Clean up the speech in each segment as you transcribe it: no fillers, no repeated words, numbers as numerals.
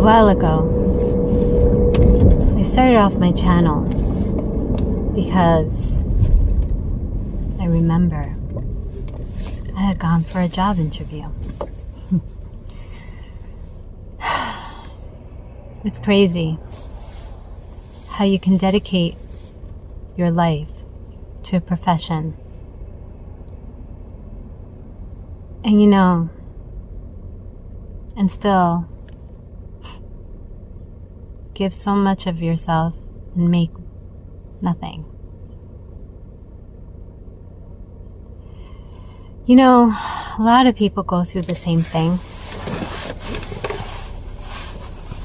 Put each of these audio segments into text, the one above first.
while ago, I started off my channel because I remember I had gone for a job interview. It's crazy how you can dedicate your life to a profession. And and still give so much of yourself and make nothing. A lot of people go through the same thing.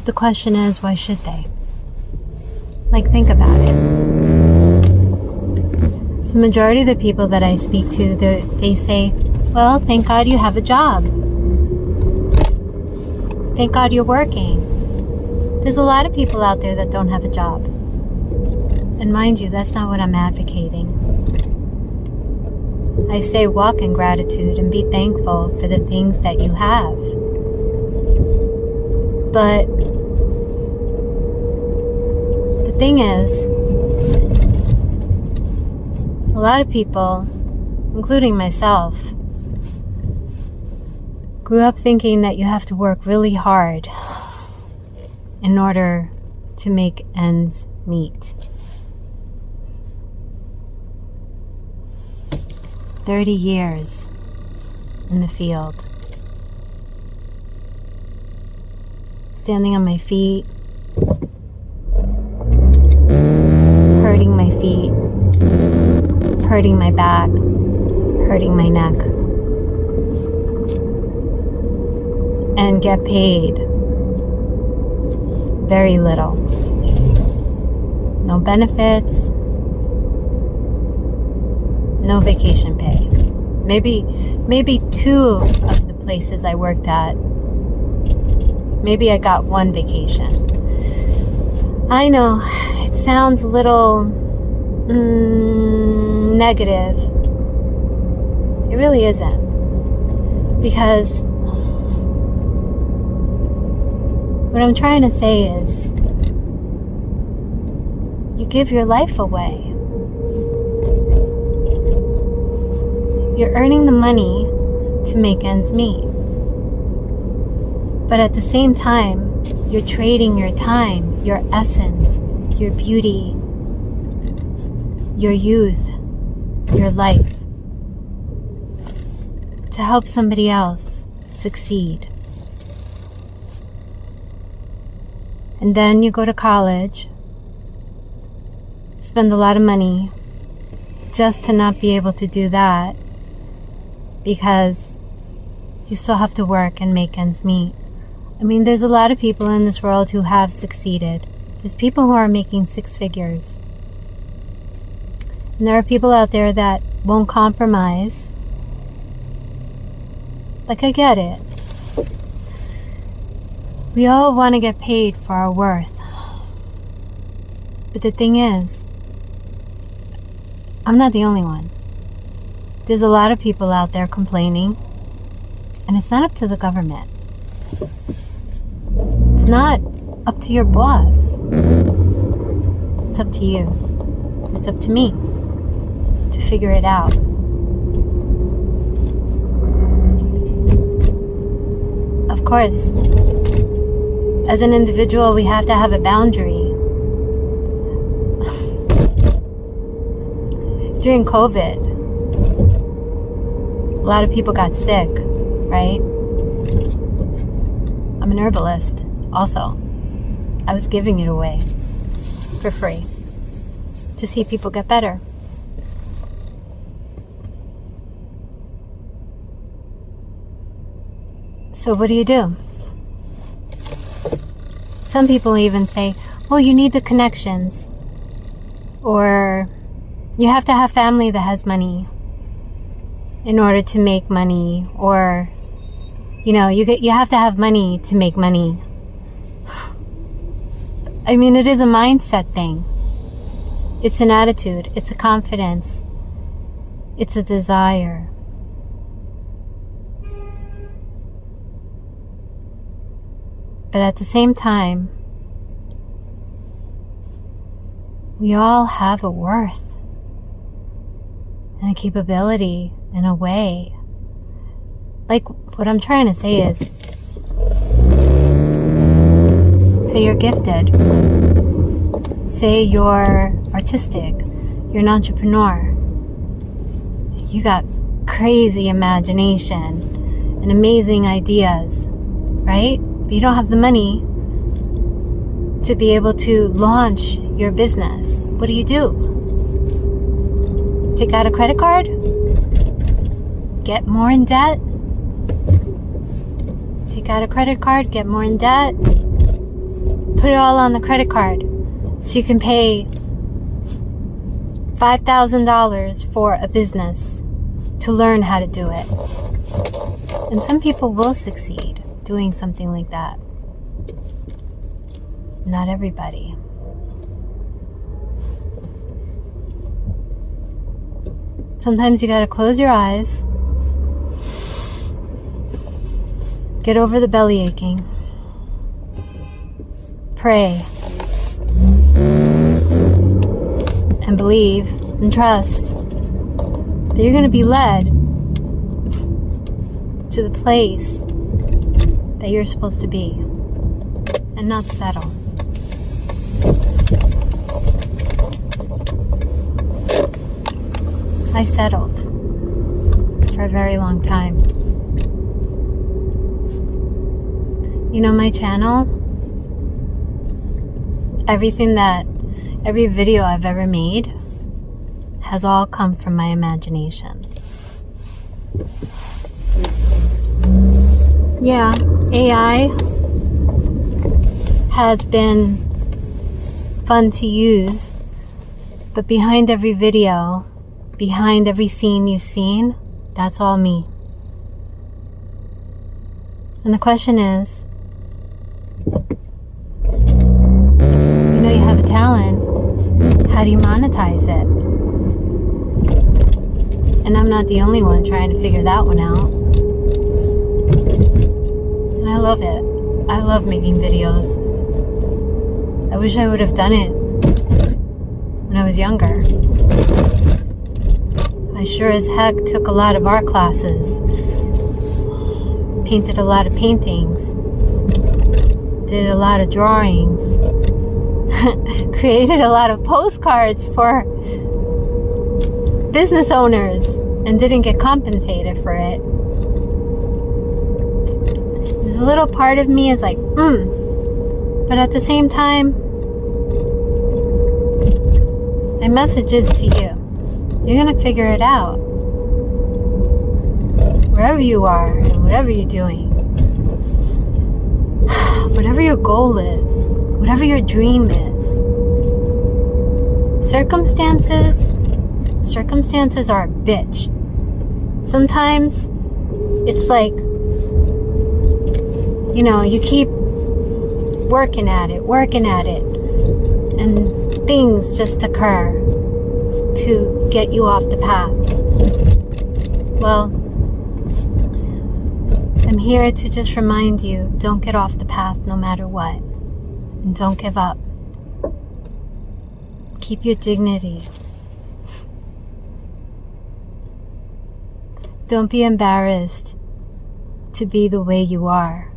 The question is, why should they? Think about it. The majority of the people that I speak to, they say, well, thank God you have a job. Thank God you're working. There's a lot of people out there that don't have a job. And mind you, that's not what I'm advocating. I say walk in gratitude and be thankful for the things that you have. But the thing is, a lot of people, including myself, grew up thinking that you have to work really hard in order to make ends meet. 30 years in the field, standing on my feet, hurting my feet, hurting my back, hurting my neck, and get paid very little. No benefits, no vacation pay. Maybe two of the places I worked at, maybe I got one vacation. I know, it sounds a little negative. It really isn't. Because what I'm trying to say is, you give your life away. You're earning the money to make ends meet. But at the same time, you're trading your time, your essence, your beauty, your youth, your life to help somebody else succeed. And then you go to college, spend a lot of money just to not be able to do that because you still have to work and make ends meet. I mean, there's a lot of people in this world who have succeeded. There's people who are making 6 figures. And there are people out there that won't compromise. I get it. We all want to get paid for our worth. But the thing is, I'm not the only one. There's a lot of people out there complaining, and it's not up to the government. It's not up to your boss. It's up to you. It's up to me to figure it out. Of course, as an individual, we have to have a boundary. During COVID, a lot of people got sick, right? I'm an herbalist also. I was giving it away for free to see people get better. So what do? Some people even say, well, you need the connections, or you have to have family that has money in order to make money, or you have to have money to make money. I mean, it is a mindset thing. It's an attitude. It's a confidence. It's a desire. But at the same time, we all have a worth and a capability in a way. Like, what I'm trying to say is, say you're gifted, say you're artistic, you're an entrepreneur, you got crazy imagination and amazing ideas, right? But you don't have the money to be able to launch your business. What do? Take out a credit card? Get more in debt? Take out a credit card, get more in debt? Put it all on the credit card so you can pay $5,000 for a business to learn how to do it. And some people will succeed doing something like that. Not everybody. Sometimes you gotta close your eyes, get over the belly aching, pray, and believe and trust that you're gonna be led to the place that you're supposed to be, and not settle. I settled for a very long time. You know, my channel, every video I've ever made has all come from my imagination. Yeah, AI has been fun to use, but behind every video, behind every scene you've seen, that's all me. And the question is, you know you have a talent, how do you monetize it? And I'm not the only one trying to figure that one out. And I love it. I love making videos. I wish I would have done it when I was younger. I sure as heck took a lot of art classes, painted a lot of paintings, did a lot of drawings, created a lot of postcards for business owners and didn't get compensated for it. There's a little part of me is like, but at the same time, my message is to you. You're going to figure it out. Wherever you are and whatever you're doing. Whatever your goal is. Whatever your dream is. Circumstances are a bitch. Sometimes it's like, you know, you keep working at it, and things just occur to get you off the path. Well, I'm here to just remind you, don't get off the path no matter what. And don't give up. Keep your dignity. Don't be embarrassed to be the way you are,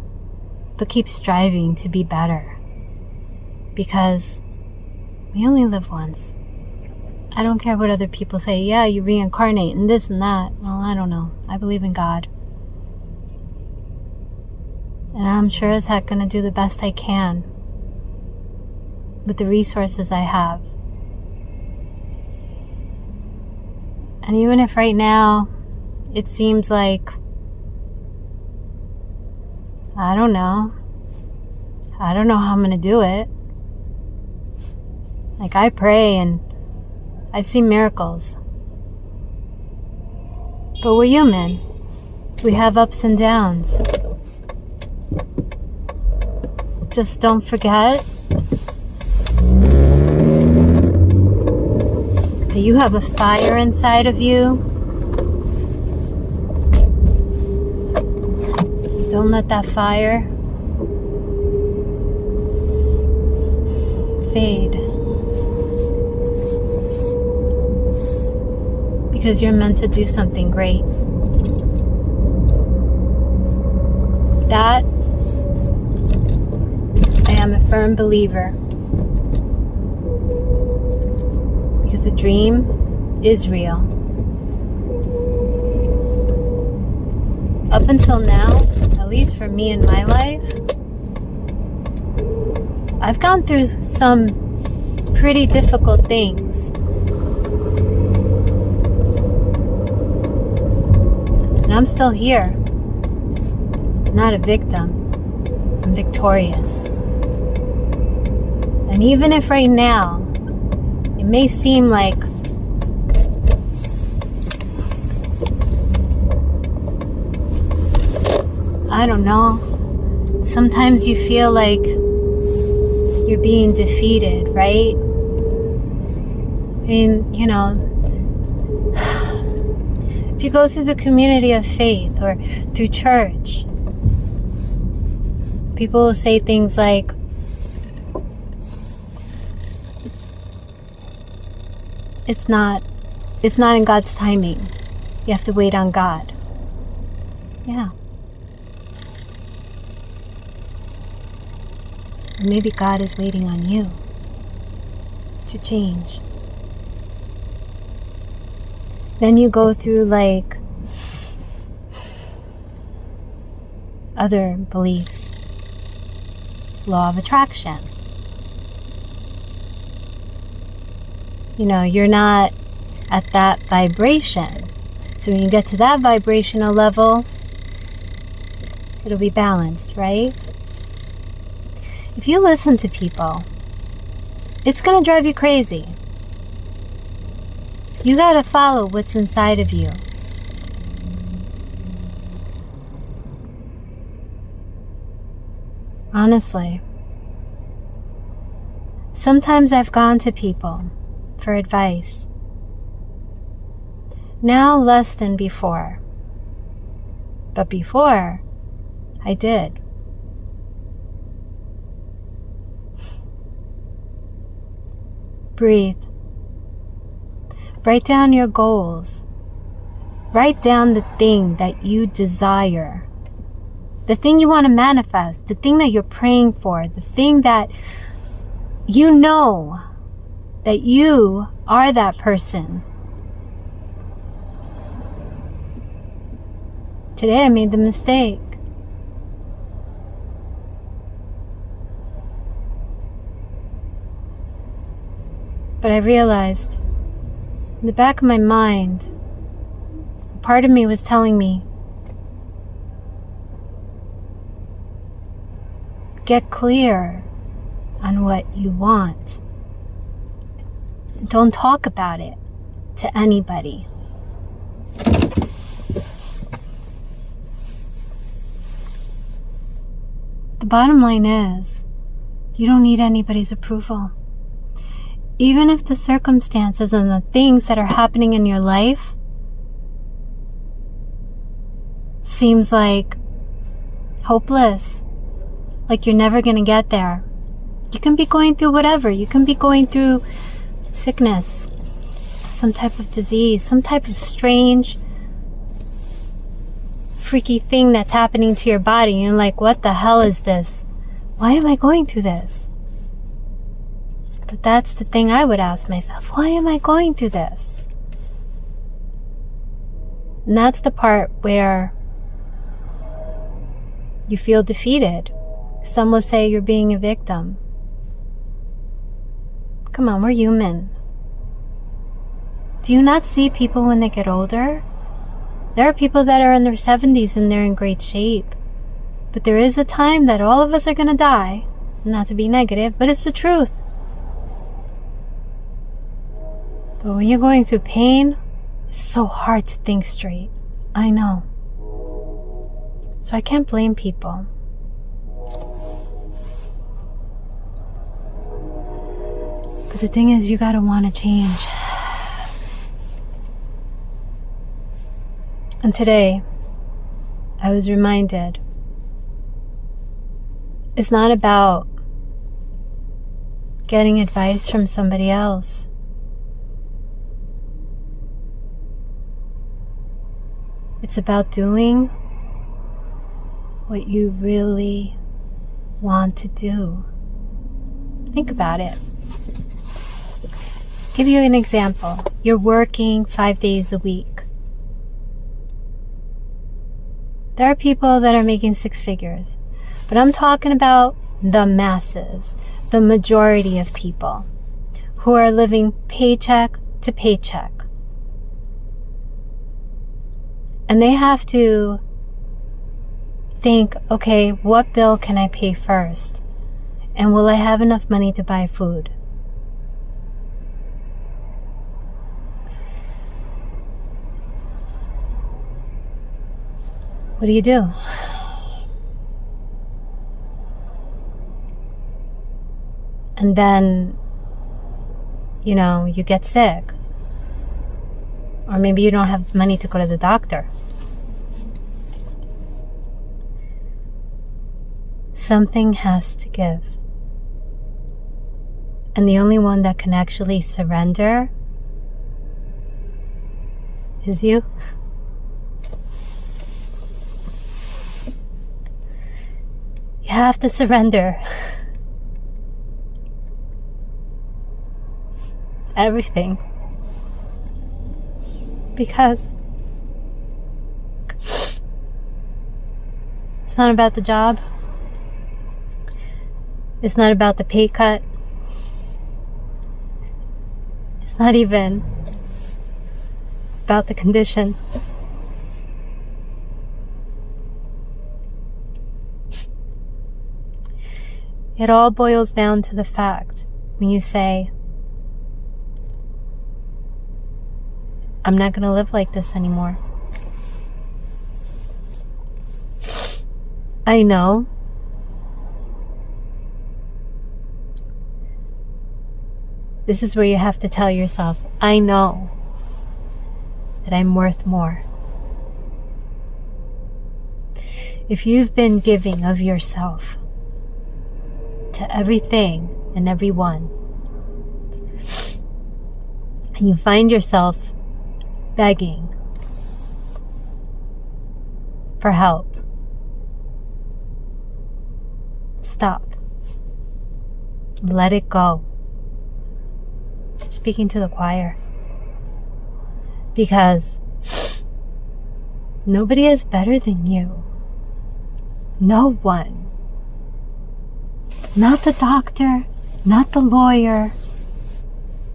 but keep striving to be better. Because we only live once. I don't care what other people say. Yeah, you reincarnate and this and that. Well, I don't know. I believe in God. And I'm sure as heck gonna do the best I can with the resources I have. And even if right now it seems like, I don't know how I'm gonna do it. Like, I pray and I've seen miracles. But we're human. We have ups and downs. Just don't forget that you have a fire inside of you. Don't let that fire fade. Because you're meant to do something great. That, I am a firm believer. Because the dream is real. Up until now, at least for me in my life, I've gone through some pretty difficult things. And I'm still here. Not a victim. I'm victorious. And even if right now, it may seem like I don't know, sometimes you feel like you're being defeated, right? I mean, you know, if you go through the community of faith or through church, people will say things like, it's not in God's timing. You have to wait on God. Yeah. Or maybe God is waiting on you to change. Then you go through like other beliefs. Law of attraction. You know, you're not at that vibration. So when you get to that vibrational level, it'll be balanced, right? If you listen to people, it's going to drive you crazy. You got to follow what's inside of you. Honestly, sometimes I've gone to people for advice. Now less than before. But before, I did. Breathe. Write down your goals. Write down the thing that you desire. The thing you want to manifest. The thing that you're praying for. The thing that you know that you are that person. Today I made the mistake. But I realized, in the back of my mind, a part of me was telling me, get clear on what you want. Don't talk about it to anybody. The bottom line is, you don't need anybody's approval. Even if the circumstances and the things that are happening in your life seems like hopeless, like you're never going to get there. You can be going through whatever. You can be going through sickness, some type of disease, some type of strange, freaky thing that's happening to your body. And you're like, what the hell is this? Why am I going through this? But that's the thing I would ask myself. Why am I going through this? And that's the part where you feel defeated. Some will say you're being a victim. Come on, we're human. Do you not see people when they get older? There are people that are in their 70s and they're in great shape. But there is a time that all of us are going to die. Not to be negative, but it's the truth. But when you're going through pain, it's so hard to think straight. I know. So I can't blame people. But the thing is, you gotta want to change. And today, I was reminded, it's not about getting advice from somebody else. It's about doing what you really want to do. Think about it. Give you an example. You're working 5 days a week. There are people that are making 6 figures, but I'm talking about the masses, the majority of people who are living paycheck to paycheck. And they have to think, okay, what bill can I pay first? And will I have enough money to buy food? What do you do? And then, you get sick. Or maybe you don't have money to go to the doctor. Something has to give. And the only one that can actually surrender is you. You have to surrender everything. Because it's not about the job. It's not about the pay cut. It's not even about the condition. It all boils down to the fact when you say, I'm not going to live like this anymore. I know this is where you have to tell yourself, I know that I'm worth more. If you've been giving of yourself to everything and everyone, and you find yourself begging for help, stop. Let it go. Speaking to the choir. Because nobody is better than you. No one. Not the doctor, not the lawyer,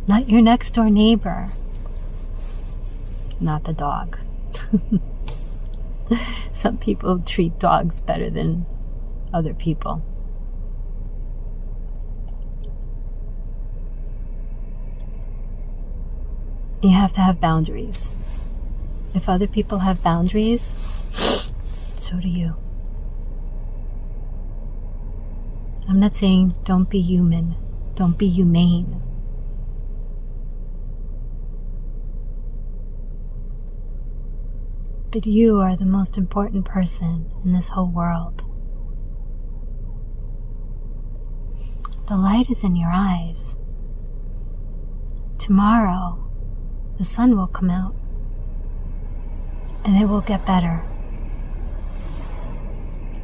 not your next door neighbor, not the dog. Some people treat dogs better than other people. You have to have boundaries. If other people have boundaries, so do you. I'm not saying don't be human, don't be humane. But you are the most important person in this whole world. The light is in your eyes. Tomorrow, the sun will come out, and it will get better.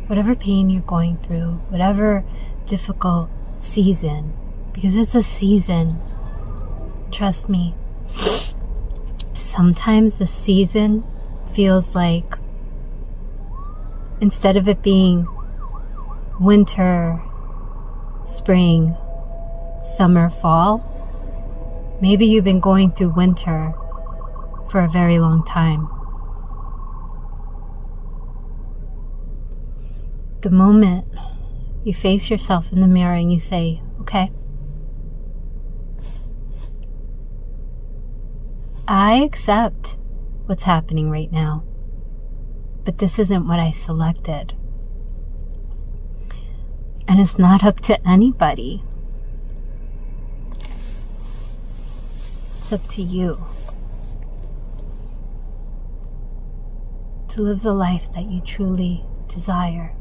Whatever pain you're going through, whatever difficult season, because it's a season, trust me, sometimes the season feels like, instead of it being winter, spring, summer, fall, maybe you've been going through winter for a very long time. The moment you face yourself in the mirror and you say, okay, I accept what's happening right now, but this isn't what I selected. And it's not up to anybody. It's up to you to live the life that you truly desire.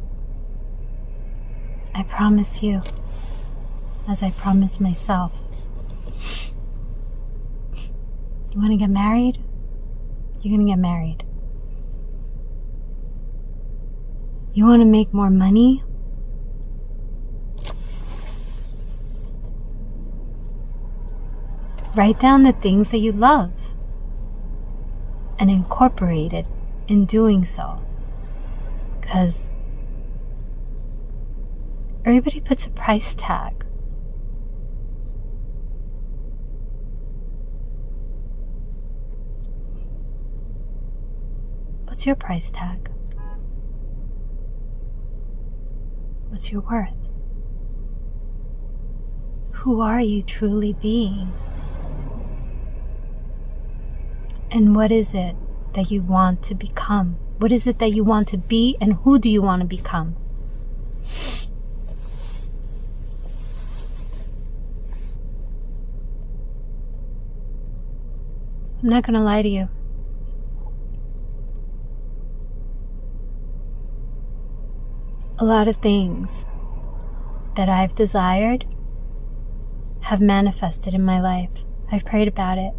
I promise you, as I promised myself. You want to get married? You're going to get married. You want to make more money? Write down the things that you love and incorporate it in doing so. Because everybody puts a price tag. What's your price tag? What's your worth? Who are you truly being? And what is it that you want to become? What is it that you want to be, and who do you want to become? I'm not going to lie to you. A lot of things that I've desired have manifested in my life. I've prayed about it.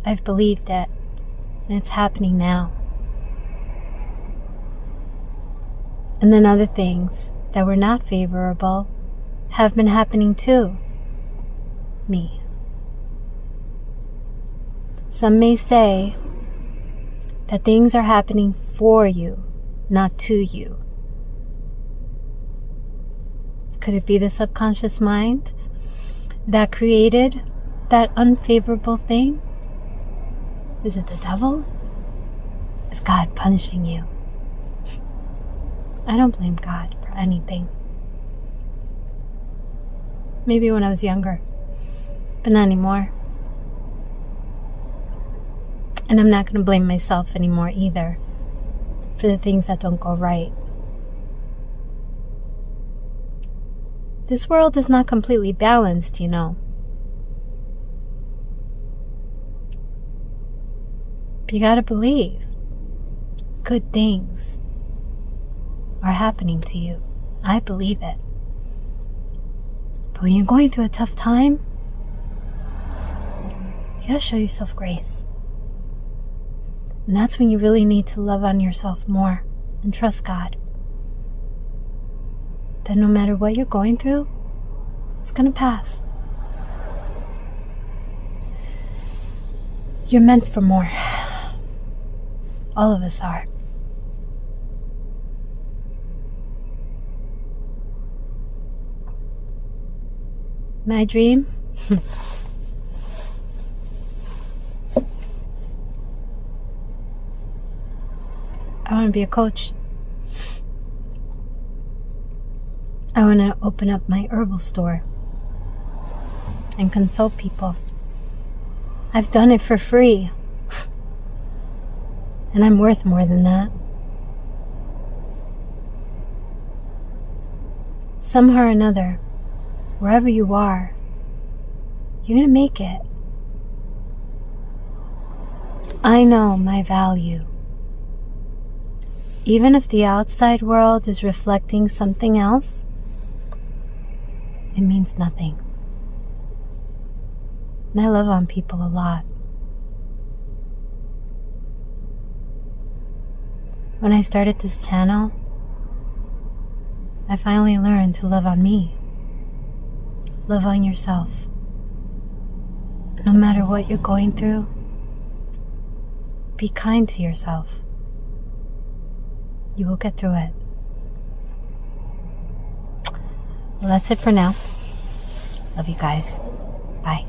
I've believed it. And it's happening now. And then other things that were not favorable have been happening to me. Some may say that things are happening for you, not to you. Could it be the subconscious mind that created that unfavorable thing? Is it the devil? Is God punishing you? I don't blame God for anything. Maybe when I was younger, but not anymore. And I'm not going to blame myself anymore either for the things that don't go right. This world is not completely balanced, you know. But you gotta believe good things are happening to you. I believe it. But when you're going through a tough time, you gotta show yourself grace. And that's when you really need to love on yourself more and trust God. That no matter what you're going through, it's gonna pass. You're meant for more. All of us are. My dream? I want to be a coach. I want to open up my herbal store and consult people. I've done it for free. And I'm worth more than that. Somehow or another, wherever you are, you're going to make it. I know my value. Even if the outside world is reflecting something else, it means nothing. And I love on people a lot. When I started this channel, I finally learned to love on me. Love on yourself. No matter what you're going through, be kind to yourself. You will get through it. Well, that's it for now. Love you guys. Bye.